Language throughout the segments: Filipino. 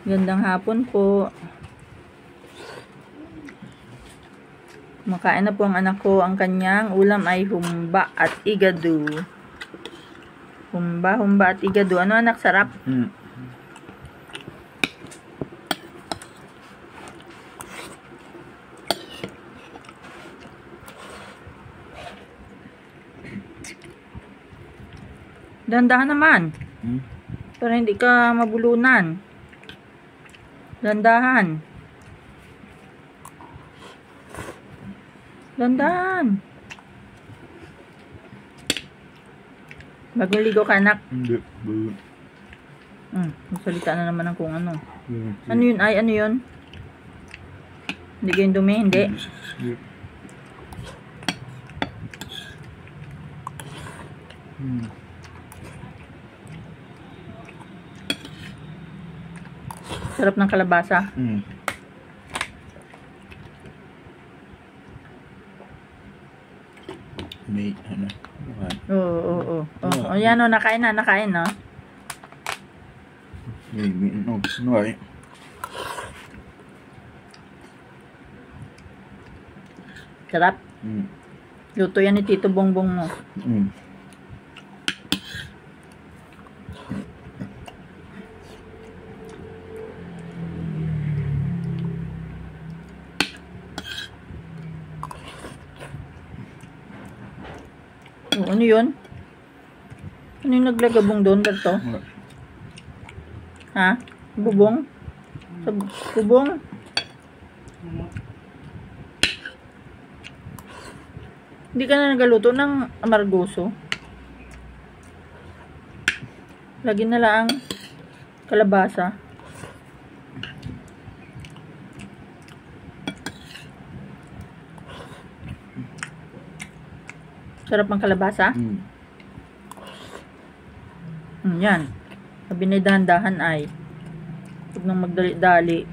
Gandang hapon po. Makain na po ang anak ko. Ang kanyang ulam ay humba at igado. Humba at igado. Ano anak, sarap? Dandahan naman. Para hindi ka mabulunan. Dandahan. Dandahan. Bagong ligo ka, anak. Magsalita na naman ng kung ano. Ano yun ay? Ano yun? Hindi ganyan dumi? Hindi. Sarap ng kalabasa. May ano? Oo. Ayan o, nakain na, no? May Sarap. Luto yan ni Tito Bongbong mo. Ano yun? Ano yung naglagabong doon dito? Ha? Bubong? Sa bubong? Hindi ka na nagaluto ng amargoso? Lagi na lang kalabasa. Sarap ang kalabasa? Yan. Sabi ni dahan-dahan ay huwag nang magdali-dali.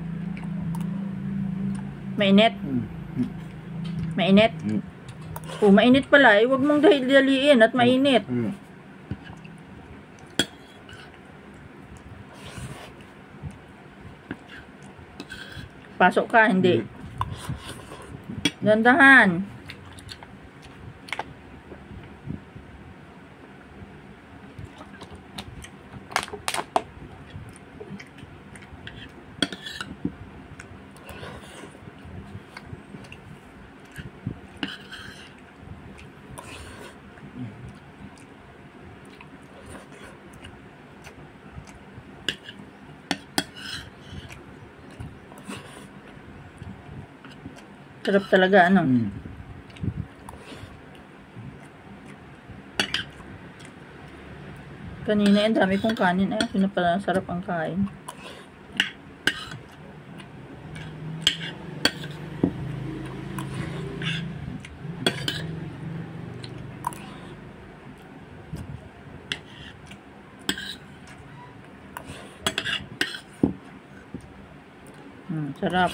Mainit? Mainit? Oh, mainit pala. Huwag mong dali-daliin at mainit. Pasok ka, hindi. Dahan-dahan. Sarap talaga, ano? Kanina, ang dami kong kanin. Ay, pinapasarap ang kain. Sarap.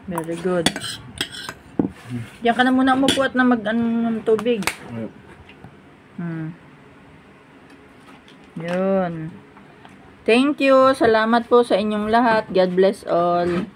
Very good. Diyan ka na muna umupo at na mag-ano ng tubig. Yun. Thank you. Salamat po sa inyong lahat. God bless all.